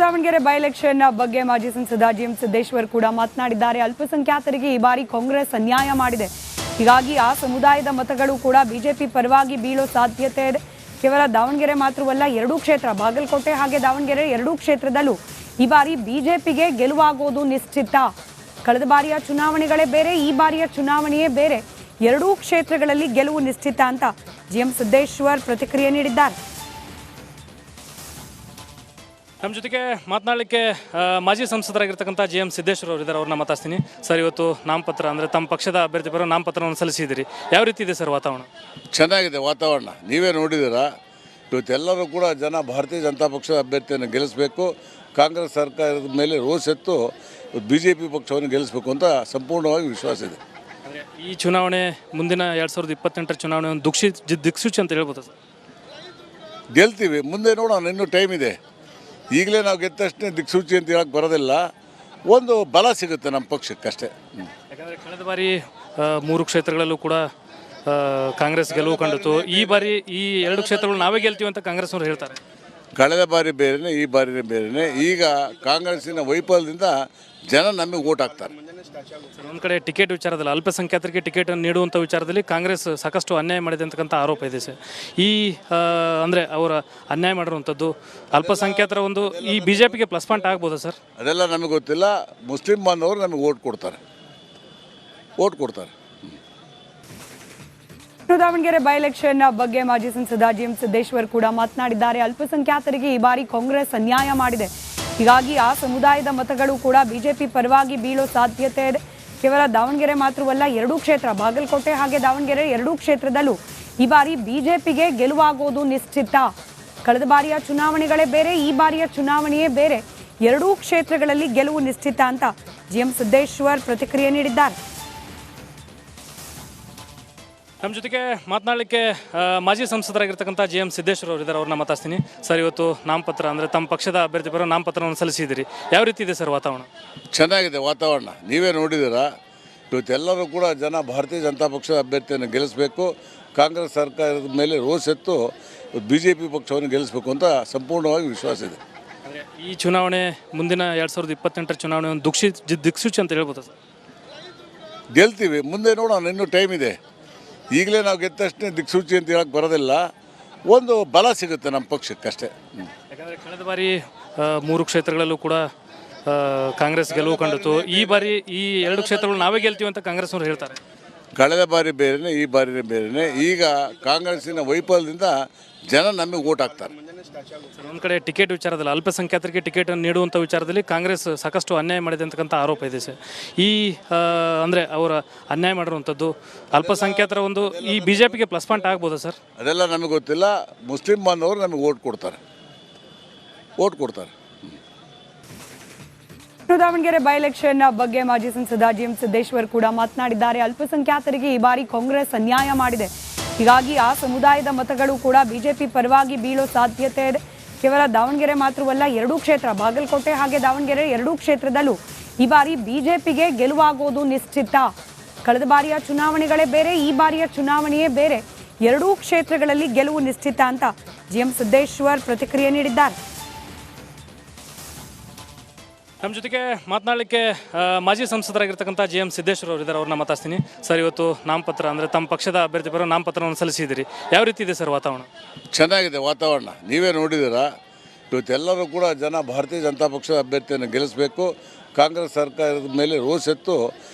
Davanagere by election ಬಗ್ಗೆ ಮಾಜಿ ಸಂಸದ ಜಿಎಂ ಸಿದ್ದೇಶ್ವರ್ ಕೂಡ ಮಾತನಾಡಿದ್ದಾರೆ. ಅಲ್ಪಸಂಖ್ಯಾತರಿಗೆ ಈ ಬಾರಿ ಕಾಂಗ್ರೆಸ್ ಅನ್ಯಾಯ ಮಾಡಿದೆ, ಹೀಗಾಗಿ ಆ ಸಮುದಾಯದ ಮತಗಳು ಕೂಡ ಬಿಜೆಪಿ ಪರವಾಗಿ ಬೀಳೋ ಸಾಧ್ಯತೆ ಇದೆ. ಕೇವಲ ದಾವಣಗೆರೆ ಮಾತ್ರವಲ್ಲ, ಎರಡೂ ಕ್ಷೇತ್ರ ಬಾಗಲಕೋಟೆ ಹಾಗೆ ದಾವಣಗೆರೆ ಎರಡೂ ಕ್ಷೇತ್ರದಲ್ಲೂ ಈ ಬಾರಿ ಬಿಜೆಪಿಗೆ ಗೆಲುವಾಗೋದು ನಿಶ್ಚಿತ. ಕಳೆದ ಬಾರಿಯ ಚುನಾವಣೆಗಳೇ ಬೇರೆ, ಈ ಬಾರಿಯ ಚುನಾವಣೆಯೇ ಬೇರೆ. ಎರಡೂ ಕ್ಷೇತ್ರಗಳಲ್ಲಿ ಗೆಲುವು ನಿಶ್ಚಿತ ಅಂತ ಜಿಎಂ ಸಿದ್ದೇಶ್ವರ್ ಪ್ರತಿಕ್ರಿಯೆ ನೀಡಿದ್ದಾರೆ. ನಮ್ಮ ಜೊತೆಗೆ ಮಾತನಾಡಲಿಕ್ಕೆ ಮಾಜಿ ಸಂಸದರಾಗಿರ್ತಕ್ಕಂಥ ಜಿಎಂ ಸಿದ್ದೇಶ್ವರ್ ಅವರು ಇದ್ದಾರೆ. ಅವ್ರನ್ನ ಮಾತಾಡ್ತೀನಿ. ಸರ್, ಇವತ್ತು ನಾಮಪತ್ರ ಅಂದರೆ ತಮ್ಮ ಪಕ್ಷದ ಅಭ್ಯರ್ಥಿ ಬರೋ ನಾಮಪತ್ರವನ್ನು ಸಲ್ಲಿಸಿದ್ದೀರಿ. ಯಾವ ರೀತಿ ಇದೆ ಸರ್ ವಾತಾವರಣ? ಚೆನ್ನಾಗಿದೆ ವಾತಾವರಣ, ನೀವೇ ನೋಡಿದ್ದೀರಾ. ಇವತ್ತೆಲ್ಲರೂ ಕೂಡ ಜನ ಭಾರತೀಯ ಜನತಾ ಪಕ್ಷದ ಅಭ್ಯರ್ಥಿಯನ್ನು ಗೆಲ್ಲಿಸಬೇಕು, ಕಾಂಗ್ರೆಸ್ ಸರ್ಕಾರದ ಮೇಲೆ ರೋಸ್ ಎತ್ತು BJP ಪಕ್ಷವನ್ನು ಗೆಲ್ಲಿಸಬೇಕು ಅಂತ ಸಂಪೂರ್ಣವಾಗಿ ವಿಶ್ವಾಸ ಇದೆ. ಅಂದರೆ ಈ ಚುನಾವಣೆ ಮುಂದಿನ 2028 ಚುನಾವಣೆ ಒಂದು ದಿಕ್ಸೂಚಿ ಅಂತ ಹೇಳ್ಬೋದು ಸರ್? ಗೆಲ್ತೀವಿ, ಮುಂದೆ ನೋಡೋಣ, ಇನ್ನೂ ಟೈಮ್ ಇದೆ. ಈಗಲೇ ನಾವು ಗೆದ್ದ ತಕ್ಷಣ ದಿಕ್ಸೂಚಿ ಅಂತ ಹೇಳಕ್ಕೆ ಬರೋದಿಲ್ಲ, ಒಂದು ಬಲ ಸಿಗುತ್ತೆ ನಮ್ಮ ಪಕ್ಷಕ್ಕಷ್ಟೇ. ಯಾಕಂದರೆ ಕಳೆದ ಬಾರಿ 3 ಕ್ಷೇತ್ರಗಳಲ್ಲೂ ಕೂಡ ಕಾಂಗ್ರೆಸ್ ಗೆಲುವು ಕಂಡಿತು. ಈ ಬಾರಿ ಈ 2 ಕ್ಷೇತ್ರಗಳು ನಾವೇ ಗೆಲ್ತೀವಿ ಅಂತ ಕಾಂಗ್ರೆಸ್ನವರು ಹೇಳ್ತಾರೆ. ಕಳೆದ ಬಾರಿ ಬೇರೆಯೇ, ಈ ಬಾರಿನೇ ಬೇರೆಯೇ. ಈಗ ಕಾಂಗ್ರೆಸ್ಸಿನ ವೈಫಲ್ಯದಿಂದ ಜನ ನಮಗೆ ಓಟ್ ಹಾಕ್ತಾರೆ. ಸರ್, ಒಂದು ಕಡೆ ಟಿಕೆಟ್ ವಿಚಾರದಲ್ಲಿ ಅಲ್ಪಸಂಖ್ಯಾತರಿಗೆ ಟಿಕೆಟ್ ನೀಡುವಂಥ ವಿಚಾರದಲ್ಲಿ ಕಾಂಗ್ರೆಸ್ ಸಾಕಷ್ಟು ಅನ್ಯಾಯ ಮಾಡಿದೆ ಅಂತಕ್ಕಂಥ ಆರೋಪ ಇದೆ ಸರ್. ಈ ಅಂದರೆ ಅವರ ಅನ್ಯಾಯ ಮಾಡಿರುವಂಥದ್ದು ಅಲ್ಪಸಂಖ್ಯಾತರ ಒಂದು ಈ BJPಗೆ ಪ್ಲಸ್ ಪಾಯಿಂಟ್ ಆಗ್ಬೋದಾ ಸರ್? ಅದೆಲ್ಲ ನಮಗೆ ಗೊತ್ತಿಲ್ಲ. ಮುಸ್ಲಿಂ ಬಾಂಧವರು ನಮಗೆ ಓಟ್ ಕೊಡ್ತಾರೆ. ದಾವಣಗೆರೆ ಬೈ ಎಲೆಕ್ಷನ್ ಬಗ್ಗೆ ಮಾಜಿ ಸಂಸದ ಜಿಎಂ ಸಿದ್ದೇಶ್ವರ್ ಕೂಡ ಮಾತನಾಡಿದ್ದಾರೆ. ಅಲ್ಪಸಂಖ್ಯಾತರಿಗೆ ಈ ಬಾರಿ ಕಾಂಗ್ರೆಸ್ ಅನ್ಯಾಯ ಮಾಡಿದೆ, ಹೀಗಾಗಿ ಆ ಸಮುದಾಯದ ಮತಗಳು ಕೂಡ ಬಿಜೆಪಿ ಪರವಾಗಿ ಬೀಳೋ ಸಾಧ್ಯತೆ ಇದೆ. ಕೇವಲ ದಾವಣಗೆರೆ ಮಾತ್ರವಲ್ಲ, ಎರಡೂ ಕ್ಷೇತ್ರ ಬಾಗಲಕೋಟೆ ಹಾಗೆ ದಾವಣಗೆರೆ ಎರಡೂ ಕ್ಷೇತ್ರದಲ್ಲೂ ಈ ಬಾರಿ ಬಿಜೆಪಿಗೆ ಗೆಲುವಾಗೋದು ನಿಶ್ಚಿತ. ಕಳೆದ ಬಾರಿಯ ಚುನಾವಣೆಗಳೇ ಬೇರೆ, ಈ ಬಾರಿಯ ಚುನಾವಣೆಯೇ ಬೇರೆ. ಎರಡೂ ಕ್ಷೇತ್ರಗಳಲ್ಲಿ ಗೆಲುವು ನಿಶ್ಚಿತ ಅಂತ ಜಿಎಂ ಸಿದ್ದೇಶ್ವರ್ ಪ್ರತಿಕ್ರಿಯೆ ನೀಡಿದ್ದಾರೆ. ನಮ್ಮ ಜೊತೆಗೆ ಮಾತನಾಡಲಿಕ್ಕೆ ಮಾಜಿ ಸಂಸದರಾಗಿರ್ತಕ್ಕಂಥ ಜಿಎಂ ಸಿದ್ದೇಶ್ವರ್ ಅವರು ಇದ್ದಾರೆ. ಅವ್ರನ್ನ ಮಾತಾಡ್ತೀನಿ. ಸರ್, ಇವತ್ತು ನಾಮಪತ್ರ ಅಂದರೆ ತಮ್ಮ ಪಕ್ಷದ ಅಭ್ಯರ್ಥಿ ಬರೋ ನಾಮಪತ್ರವನ್ನು ಸಲ್ಲಿಸಿದ್ದೀರಿ. ಯಾವ ರೀತಿ ಇದೆ ಸರ್ ವಾತಾವರಣ? ಚೆನ್ನಾಗಿದೆ ವಾತಾವರಣ, ನೀವೇ ನೋಡಿದ್ದೀರಾ. ಇವತ್ತೆಲ್ಲರೂ ಕೂಡ ಜನ ಭಾರತೀಯ ಜನತಾ ಪಕ್ಷದ ಅಭ್ಯರ್ಥಿಯನ್ನು ಗೆಲ್ಲಿಸಬೇಕು, ಕಾಂಗ್ರೆಸ್ ಸರ್ಕಾರದ ಮೇಲೆ ರೋಸ್ ಎತ್ತು BJP ಪಕ್ಷವನ್ನು ಗೆಲ್ಲಿಸಬೇಕು ಅಂತ ಸಂಪೂರ್ಣವಾಗಿ ವಿಶ್ವಾಸ ಇದೆ. ಅಂದರೆ ಈ ಚುನಾವಣೆ ಮುಂದಿನ 2028 ಚುನಾವಣೆ ಒಂದು ದಿಕ್ಸೂಚಿ ಅಂತ ಹೇಳ್ಬೋದು ಸರ್? ಗೆಲ್ತೀವಿ, ಮುಂದೆ ನೋಡೋಣ, ಇನ್ನೂ ಟೈಮ್ ಇದೆ. ಈಗಲೇ ನಾವು ಗೆದ್ದ ತಕ್ಷಣ ದಿಕ್ಸೂಚಿ ಅಂತ ಹೇಳಕ್ಕೆ ಬರೋದಿಲ್ಲ, ಒಂದು ಬಲ ಸಿಗುತ್ತೆ ನಮ್ಮ ಪಕ್ಷಕ್ಕಷ್ಟೇ. ಯಾಕಂದರೆ ಕಳೆದ ಬಾರಿ 3 ಕ್ಷೇತ್ರಗಳಲ್ಲೂ ಕೂಡ ಕಾಂಗ್ರೆಸ್ ಗೆಲುವು ಕಂಡಿತು. ಈ ಬಾರಿ ಈ 2 ಕ್ಷೇತ್ರಗಳು ನಾವೇ ಗೆಲ್ತೀವಿ ಅಂತ ಕಾಂಗ್ರೆಸ್ನವರು ಹೇಳ್ತಾರೆ. ಕಳೆದ ಬಾರಿ ಬೇರೆಯೇ, ಈ ಬಾರಿನೇ ಬೇರೆಯೇ. ಈಗ ಕಾಂಗ್ರೆಸ್ಸಿನ ವೈಫಲ್ಯದಿಂದ ಜನ ನಮಗೆ ಓಟ್ ಹಾಕ್ತಾರೆ. ಸರ್, ಒಂದು ಕಡೆ ಟಿಕೆಟ್ ವಿಚಾರದಲ್ಲಿ ಅಲ್ಪಸಂಖ್ಯಾತರಿಗೆ ಟಿಕೆಟ್ ನೀಡುವಂಥ ವಿಚಾರದಲ್ಲಿ ಕಾಂಗ್ರೆಸ್ ಸಾಕಷ್ಟು ಅನ್ಯಾಯ ಮಾಡಿದೆ ಅಂತಕ್ಕಂಥ ಆರೋಪ ಇದೆ ಸರ್. ಈ ಅಂದರೆ ಅವರ ಅನ್ಯಾಯ ಮಾಡಿರುವಂಥದ್ದು ಅಲ್ಪಸಂಖ್ಯಾತರ ಒಂದು ಈ BJPಗೆ ಪ್ಲಸ್ ಪಾಯಿಂಟ್ ಆಗ್ಬೋದಾ ಸರ್? ಅದೆಲ್ಲ ನಮಗೆ ಗೊತ್ತಿಲ್ಲ. ಮುಸ್ಲಿಂ ಬಾಂಧವರು ನಮಗೆ ಓಟ್ ಕೊಡ್ತಾರೆ. ದಾವಣಗೆರೆ ಬೈ ಎಲೆಕ್ಷನ್ ಬಗ್ಗೆ ಮಾಜಿ ಸಂಸದ ಜಿಎಂ ಸಿದ್ದೇಶ್ವರ್ ಕೂಡ ಮಾತನಾಡಿದ್ದಾರೆ. ಅಲ್ಪಸಂಖ್ಯಾತರಿಗೆ ಈ ಬಾರಿ ಕಾಂಗ್ರೆಸ್ ಅನ್ಯಾಯ ಮಾಡಿದೆ, ಹೀಗಾಗಿ ಆ ಸಮುದಾಯದ ಮತಗಳು ಕೂಡ ಬಿಜೆಪಿ ಪರವಾಗಿ ಬೀಳೋ ಸಾಧ್ಯತೆ ಇದೆ. ಕೇವಲ ದಾವಣಗೆರೆ ಮಾತ್ರವಲ್ಲ, ಎರಡೂ ಕ್ಷೇತ್ರ ಬಾಗಲಕೋಟೆ ಹಾಗೆ ದಾವಣಗೆರೆ ಎರಡೂ ಕ್ಷೇತ್ರದಲ್ಲೂ ಈ ಬಾರಿ ಬಿಜೆಪಿಗೆ ಗೆಲುವಾಗೋದು ನಿಶ್ಚಿತ. ಕಳೆದ ಬಾರಿಯ ಚುನಾವಣೆಗಳೇ ಬೇರೆ, ಈ ಬಾರಿಯ ಚುನಾವಣೆಯೇ ಬೇರೆ. ಎರಡೂ ಕ್ಷೇತ್ರಗಳಲ್ಲಿ ಗೆಲುವು ನಿಶ್ಚಿತ ಅಂತ ಜಿಎಂ ಸಿದ್ದೇಶ್ವರ್ ಪ್ರತಿಕ್ರಿಯೆ ನೀಡಿದ್ದಾರೆ. ನಮ್ಮ ಜೊತೆಗೆ ಮಾತನಾಡಲಿಕ್ಕೆ ಮಾಜಿ ಸಂಸದರಾಗಿರ್ತಕ್ಕಂಥ ಜಿಎಂ ಸಿದ್ದೇಶ್ವರ್ ಅವರು ಇದ್ದಾರೆ. ಅವ್ರನ್ನ ಮಾತಾಡ್ತೀನಿ. ಸರ್, ಇವತ್ತು ನಾಮಪತ್ರ ಅಂದರೆ ತಮ್ಮ ಪಕ್ಷದ ಅಭ್ಯರ್ಥಿ ಬರೋ ನಾಮಪತ್ರವನ್ನು ಸಲ್ಲಿಸಿದ್ದೀರಿ. ಯಾವ ರೀತಿ ಇದೆ ಸರ್ ವಾತಾವರಣ? ಚೆನ್ನಾಗಿದೆ ವಾತಾವರಣ, ನೀವೇ ನೋಡಿದ್ದೀರಾ. ಇವತ್ತೆಲ್ಲರೂ ಕೂಡ ಜನ ಭಾರತೀಯ ಜನತಾ ಪಕ್ಷದ ಅಭ್ಯರ್ಥಿಯನ್ನು ಗೆಲ್ಲಿಸಬೇಕು, ಕಾಂಗ್ರೆಸ್ ಸರ್ಕಾರದ ಮೇಲೆ ರೋಸ್ ಎತ್ತು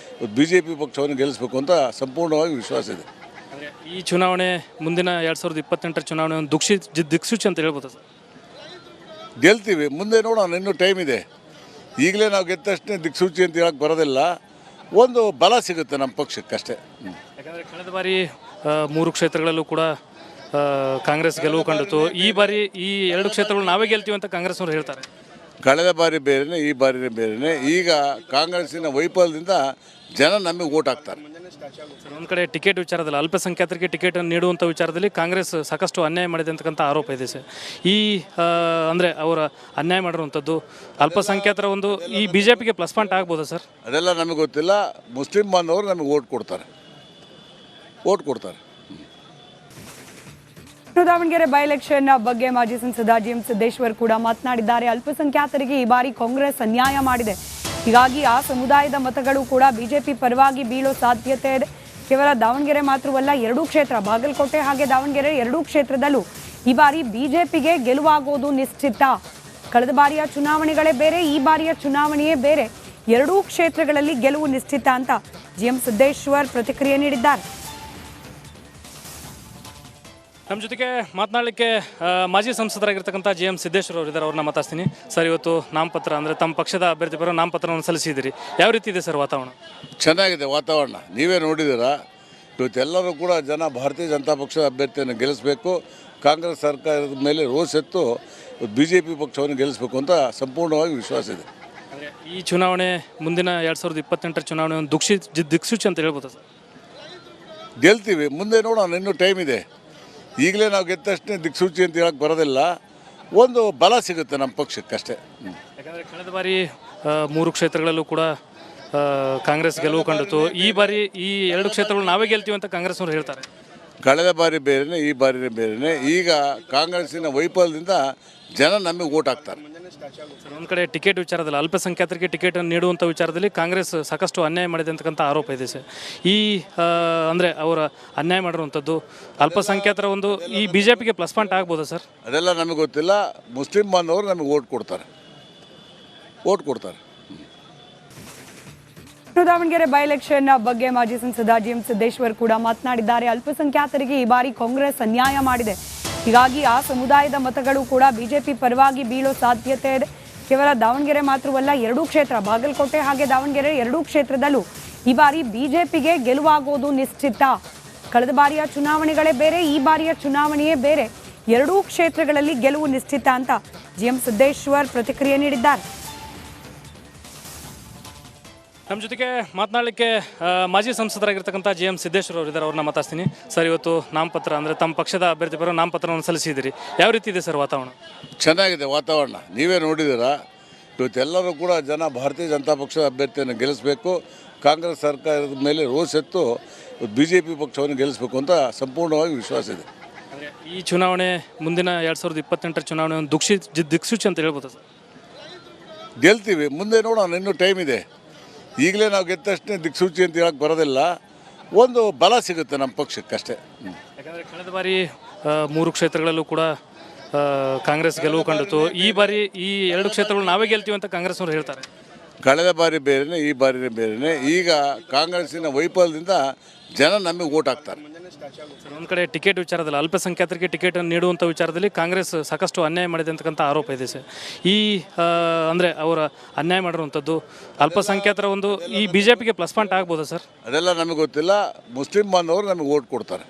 BJP ಪಕ್ಷವನ್ನು ಗೆಲ್ಲಿಸಬೇಕು ಅಂತ ಸಂಪೂರ್ಣವಾಗಿ ವಿಶ್ವಾಸ ಇದೆ. ಅಂದರೆ ಈ ಚುನಾವಣೆ ಮುಂದಿನ 2028 ಚುನಾವಣೆ ಒಂದು ದಿಕ್ಸೂಚಿ ಅಂತ ಹೇಳ್ಬೋದು ಸರ್? ಗೆಲ್ತೀವಿ, ಮುಂದೆ ನೋಡೋಣ, ಇನ್ನೂ ಟೈಮ್ ಇದೆ. ಈಗಲೇ ನಾವು ಗೆದ್ದ ತಕ್ಷಣ ದಿಕ್ಸೂಚಿ ಅಂತ ಹೇಳಕ್ಕೆ ಬರೋದಿಲ್ಲ, ಒಂದು ಬಲ ಸಿಗುತ್ತೆ ನಮ್ಮ ಪಕ್ಷಕ್ಕಷ್ಟೇ. ಯಾಕಂದರೆ ಕಳೆದ ಬಾರಿ 3 ಕ್ಷೇತ್ರಗಳಲ್ಲೂ ಕೂಡ ಕಾಂಗ್ರೆಸ್ ಗೆಲುವು ಕಂಡಿತು. ಈ ಬಾರಿ ಈ 2 ಕ್ಷೇತ್ರಗಳು ನಾವೇ ಗೆಲ್ತೀವಿ ಅಂತ ಕಾಂಗ್ರೆಸ್ನವರು ಹೇಳ್ತಾರೆ. ಕಳೆದ ಬಾರಿ ಬೇರೆಯೇ, ಈ ಬಾರಿನೇ ಬೇರೆಯೇ. ಈಗ ಕಾಂಗ್ರೆಸ್ಸಿನ ವೈಫಲ್ಯದಿಂದ ಜನ ನಮಗೆ ಓಟ್ ಹಾಕ್ತಾರೆ. ಸರ್, ಒಂದು ಕಡೆ ಟಿಕೆಟ್ ವಿಚಾರದಲ್ಲಿ ಅಲ್ಪಸಂಖ್ಯಾತರಿಗೆ ಟಿಕೆಟ್ ನೀಡುವಂಥ ವಿಚಾರದಲ್ಲಿ ಕಾಂಗ್ರೆಸ್ ಸಾಕಷ್ಟು ಅನ್ಯಾಯ ಮಾಡಿದೆ ಅಂತಕ್ಕಂಥ ಆರೋಪ ಇದೆ ಸರ್. ಈ ಅಂದರೆ ಅವರ ಅನ್ಯಾಯ ಮಾಡಿರುವಂಥದ್ದು ಅಲ್ಪಸಂಖ್ಯಾತರ ಒಂದು ಈ BJPಗೆ ಪ್ಲಸ್ ಪಾಯಿಂಟ್ ಆಗ್ಬೋದಾ ಸರ್? ಅದೆಲ್ಲ ನಮಗೆ ಗೊತ್ತಿಲ್ಲ. ಮುಸ್ಲಿಂ ಬಾಂಧವರು ನಮಗೆ ಓಟ್ ಕೊಡ್ತಾರೆ. ದಾವಣಗೆರೆ ಬೈ ಎಲೆಕ್ಷನ್ ಬಗ್ಗೆ ಮಾಜಿ ಸಂಸದ ಜಿಎಂ ಸಿದ್ದೇಶ್ವರ್ ಕೂಡ ಮಾತನಾಡಿದ್ದಾರೆ. ಅಲ್ಪಸಂಖ್ಯಾತರಿಗೆ ಈ ಬಾರಿ ಕಾಂಗ್ರೆಸ್ ಅನ್ಯಾಯ ಮಾಡಿದೆ. ಹೀಗಾಗಿ ಆ ಸಮುದಾಯದ ಮತಗಳು ಕೂಡ ಬಿಜೆಪಿ ಪರವಾಗಿ ಬೀಳೋ ಸಾಧ್ಯತೆ ಇದೆ. ಕೇವಲ ದಾವಣಗೆರೆ ಮಾತ್ರವಲ್ಲ, ಎರಡೂ ಕ್ಷೇತ್ರ ಬಾಗಲಕೋಟೆ ಹಾಗೆ ದಾವಣಗೆರೆ ಎರಡೂ ಕ್ಷೇತ್ರದಲ್ಲೂ ಈ ಬಾರಿ ಬಿಜೆಪಿಗೆ ಗೆಲುವಾಗೋದು ನಿಶ್ಚಿತ. ಕಳೆದ ಬಾರಿಯ ಚುನಾವಣೆಗಳೇ ಬೇರೆ, ಈ ಬಾರಿಯ ಚುನಾವಣೆಯೇ ಬೇರೆ. ಎರಡೂ ಕ್ಷೇತ್ರಗಳಲ್ಲಿ ಗೆಲುವು ನಿಶ್ಚಿತ ಅಂತ ಜಿಎಂ ಸಿದ್ದೇಶ್ವರ್ ಪ್ರತಿಕ್ರಿಯೆ ನೀಡಿದ್ದಾರೆ. ನಮ್ಮ ಜೊತೆಗೆ ಮಾತನಾಡಲಿಕ್ಕೆ ಮಾಜಿ ಸಂಸದರಾಗಿರ್ತಕ್ಕಂಥ ಜಿಎಂ ಸಿದ್ದೇಶ್ವರ್ ಅವರು ಇದ್ದಾರೆ. ಅವ್ರನ್ನ ಮಾತಾಡ್ತೀನಿ. ಸರ್, ಇವತ್ತು ನಾಮಪತ್ರ ಅಂದರೆ ತಮ್ಮ ಪಕ್ಷದ ಅಭ್ಯರ್ಥಿ ಬರೋ ನಾಮಪತ್ರವನ್ನು ಸಲ್ಲಿಸಿದ್ದೀರಿ. ಯಾವ ರೀತಿ ಇದೆ ಸರ್ ವಾತಾವರಣ? ಚೆನ್ನಾಗಿದೆ ವಾತಾವರಣ, ನೀವೇ ನೋಡಿದ್ದೀರಾ. ಇವತ್ತೆಲ್ಲರೂ ಕೂಡ ಜನ ಭಾರತೀಯ ಜನತಾ ಪಕ್ಷದ ಅಭ್ಯರ್ಥಿಯನ್ನು ಗೆಲ್ಲಿಸಬೇಕು, ಕಾಂಗ್ರೆಸ್ ಸರ್ಕಾರದ ಮೇಲೆ ರೋಸ್ ಎತ್ತು BJP ಪಕ್ಷವನ್ನು ಗೆಲ್ಲಿಸಬೇಕು ಅಂತ ಸಂಪೂರ್ಣವಾಗಿ ವಿಶ್ವಾಸ ಇದೆ. ಅಂದರೆ ಈ ಚುನಾವಣೆ ಮುಂದಿನ 2028ರ ಚುನಾವಣೆ ಒಂದು ದಿಕ್ಸೂಚಿ ಅಂತ ಹೇಳ್ಬೋದು ಸರ್? ಗೆಲ್ತೀವಿ, ಮುಂದೆ ನೋಡೋಣ, ಇನ್ನೂ ಟೈಮ್ ಇದೆ. ಈಗಲೇ ನಾವು ಗೆದ್ದ ತಕ್ಷಣ ದಿಕ್ಸೂಚಿ ಅಂತ ಹೇಳಕ್ಕೆ ಬರೋದಿಲ್ಲ. ಒಂದು ಬಲ ಸಿಗುತ್ತೆ ನಮ್ಮ ಪಕ್ಷಕ್ಕಷ್ಟೇ. ಯಾಕಂದರೆ ಕಳೆದ ಬಾರಿ 3 ಕ್ಷೇತ್ರಗಳಲ್ಲೂ ಕೂಡ ಕಾಂಗ್ರೆಸ್ ಗೆಲುವು ಕಂಡಿತು. ಈ ಬಾರಿ ಈ 2 ಕ್ಷೇತ್ರಗಳು ನಾವೇ ಗೆಲ್ತೀವಿ ಅಂತ ಕಾಂಗ್ರೆಸ್ನವರು ಹೇಳ್ತಾರೆ. ಕಳೆದ ಬಾರಿ ಬೇರೆಯೇ, ಈ ಬಾರಿನೇ ಬೇರೆಯೇ. ಈಗ ಕಾಂಗ್ರೆಸ್ಸಿನ ವೈಫಲ್ಯದಿಂದ ಜನ ನಮಗೆ ಓಟ್ ಹಾಕ್ತಾರೆ. ಸರ್, ಒಂದು ಕಡೆ ಟಿಕೆಟ್ ವಿಚಾರದಲ್ಲಿ ಅಲ್ಪಸಂಖ್ಯಾತರಿಗೆ ಟಿಕೆಟ್ ನೀಡುವಂಥ ವಿಚಾರದಲ್ಲಿ ಕಾಂಗ್ರೆಸ್ ಸಾಕಷ್ಟು ಅನ್ಯಾಯ ಮಾಡಿದೆ ಅಂತಕ್ಕಂಥ ಆರೋಪ ಇದೆ ಸರ್. ಈ ಅಂದರೆ ಅವರ ಅನ್ಯಾಯ ಮಾಡಿರುವಂಥದ್ದು ಅಲ್ಪಸಂಖ್ಯಾತರ ಒಂದು ಈ BJPಗೆ ಪ್ಲಸ್ ಪಾಯಿಂಟ್ ಆಗ್ಬೋದಾ ಸರ್? ಅದೆಲ್ಲ ನಮಗೆ ಗೊತ್ತಿಲ್ಲ. ಮುಸ್ಲಿಂ ಬಾಂಧವರು ನಮಗೆ ಓಟ್ ಕೊಡ್ತಾರೆ. ದಾವಣಗೆರೆ ಬೈ ಎಲೆಕ್ಷನ್ ಬಗ್ಗೆ ಮಾಜಿ ಸಂಸದ ಜಿಎಂ ಸಿದ್ದೇಶ್ವರ್ ಕೂಡ ಮಾತನಾಡಿದ್ದಾರೆ. ಅಲ್ಪಸಂಖ್ಯಾತರಿಗೆ ಈ ಬಾರಿ ಕಾಂಗ್ರೆಸ್ ಅನ್ಯಾಯ ಮಾಡಿದೆ. ಹೀಗಾಗಿ ಆ ಸಮುದಾಯದ ಮತಗಳು ಕೂಡ ಬಿಜೆಪಿ ಪರವಾಗಿ ಬೀಳೋ ಸಾಧ್ಯತೆ ಇದೆ. ಕೇವಲ ದಾವಣಗೆರೆ ಮಾತ್ರವಲ್ಲ, ಎರಡೂ ಕ್ಷೇತ್ರ ಬಾಗಲಕೋಟೆ ಹಾಗೆ ದಾವಣಗೆರೆ ಎರಡೂ ಕ್ಷೇತ್ರದಲ್ಲೂ ಈ ಬಾರಿ ಬಿಜೆಪಿಗೆ ಗೆಲುವಾಗೋದು ನಿಶ್ಚಿತ. ಕಳೆದ ಬಾರಿಯ ಚುನಾವಣೆಗಳೇ ಬೇರೆ, ಈ ಬಾರಿಯ ಚುನಾವಣೆಯೇ ಬೇರೆ. ಎರಡೂ ಕ್ಷೇತ್ರಗಳಲ್ಲಿ ಗೆಲುವು ನಿಶ್ಚಿತ ಅಂತ ಜಿಎಂ ಸಿದ್ದೇಶ್ವರ್ ಪ್ರತಿಕ್ರಿಯೆ ನೀಡಿದ್ದಾರೆ. ನಮ್ಮ ಜೊತೆಗೆ ಮಾತನಾಡಲಿಕ್ಕೆ ಮಾಜಿ ಸಂಸದರಾಗಿರ್ತಕ್ಕಂಥ ಜಿಎಂ ಸಿದ್ದೇಶ್ವರ್ ಅವರು ಇದ್ದಾರೆ. ಅವ್ರನ್ನ ಮಾತಾಡ್ತೀನಿ. ಸರ್, ಇವತ್ತು ನಾಮಪತ್ರ ಅಂದರೆ ತಮ್ಮ ಪಕ್ಷದ ಅಭ್ಯರ್ಥಿ ಬರೋ ನಾಮಪತ್ರವನ್ನು ಸಲ್ಲಿಸಿದ್ದೀರಿ. ಯಾವ ರೀತಿ ಇದೆ ಸರ್ ವಾತಾವರಣ? ಚೆನ್ನಾಗಿದೆ ವಾತಾವರಣ, ನೀವೇ ನೋಡಿದ್ದೀರಾ. ಇವತ್ತೆಲ್ಲರೂ ಕೂಡ ಜನ ಭಾರತೀಯ ಜನತಾ ಪಕ್ಷದ ಅಭ್ಯರ್ಥಿಯನ್ನು ಗೆಲ್ಲಿಸಬೇಕು, ಕಾಂಗ್ರೆಸ್ ಸರ್ಕಾರದ ಮೇಲೆ ರೋಸ್ ಎತ್ತು BJP ಪಕ್ಷವನ್ನು ಗೆಲ್ಲಿಸಬೇಕು ಅಂತ ಸಂಪೂರ್ಣವಾಗಿ ವಿಶ್ವಾಸ ಇದೆ. ಅಂದರೆ ಈ ಚುನಾವಣೆ ಮುಂದಿನ 2028ರ ಚುನಾವಣೆ ಒಂದು ದಿಕ್ಸೂಚಿ ಅಂತ ಹೇಳ್ಬೋದು ಸರ್? ಗೆಲ್ತೀವಿ, ಮುಂದೆ ನೋಡೋಣ, ಇನ್ನೂ ಟೈಮ್ ಇದೆ. ಈಗಲೇ ನಾವು ಗೆದ್ದ ತಕ್ಷಣ ದಿಕ್ಸೂಚಿ ಅಂತ ಹೇಳಕ್ಕೆ ಬರೋದಿಲ್ಲ. ಒಂದು ಬಲ ಸಿಗುತ್ತೆ ನಮ್ಮ ಪಕ್ಷಕ್ಕಷ್ಟೇ. ಯಾಕಂದರೆ ಕಳೆದ ಬಾರಿ 3 ಕ್ಷೇತ್ರಗಳಲ್ಲೂ ಕೂಡ ಕಾಂಗ್ರೆಸ್ ಗೆಲುವು ಕಂಡಿತು. ಈ ಬಾರಿ ಈ 2 ಕ್ಷೇತ್ರಗಳು ನಾವೇ ಗೆಲ್ತೀವಿ ಅಂತ ಕಾಂಗ್ರೆಸ್ನವರು ಹೇಳ್ತಾರೆ. ಕಳೆದ ಬಾರಿ ಬೇರೆಯೇ, ಈ ಬಾರಿನೇ ಬೇರೆಯೇ. ಈಗ ಕಾಂಗ್ರೆಸ್ಸಿನ ವೈಫಲ್ಯದಿಂದ ಜನ ನಮಗೆ ಓಟ್ ಹಾಕ್ತಾರೆ. ಸರ್, ಒಂದು ಕಡೆ ಟಿಕೆಟ್ ವಿಚಾರದಲ್ಲಿ ಅಲ್ಪಸಂಖ್ಯಾತರಿಗೆ ಟಿಕೆಟ್ ನೀಡುವಂಥ ವಿಚಾರದಲ್ಲಿ ಕಾಂಗ್ರೆಸ್ ಸಾಕಷ್ಟು ಅನ್ಯಾಯ ಮಾಡಿದೆ ಅಂತಕ್ಕಂಥ ಆರೋಪ ಇದೆ ಸರ್. ಈ ಅಂದರೆ ಅವರ ಅನ್ಯಾಯ ಮಾಡಿರುವಂಥದ್ದು ಅಲ್ಪಸಂಖ್ಯಾತರ ಒಂದು ಈ BJPಗೆ ಪ್ಲಸ್ ಪಾಯಿಂಟ್ ಆಗ್ಬೋದಾ ಸರ್? ಅದೆಲ್ಲ ನಮಗೆ ಗೊತ್ತಿಲ್ಲ. ಮುಸ್ಲಿಂ ಬಾಂಧವರು ನಮಗೆ ಓಟ್ ಕೊಡ್ತಾರೆ.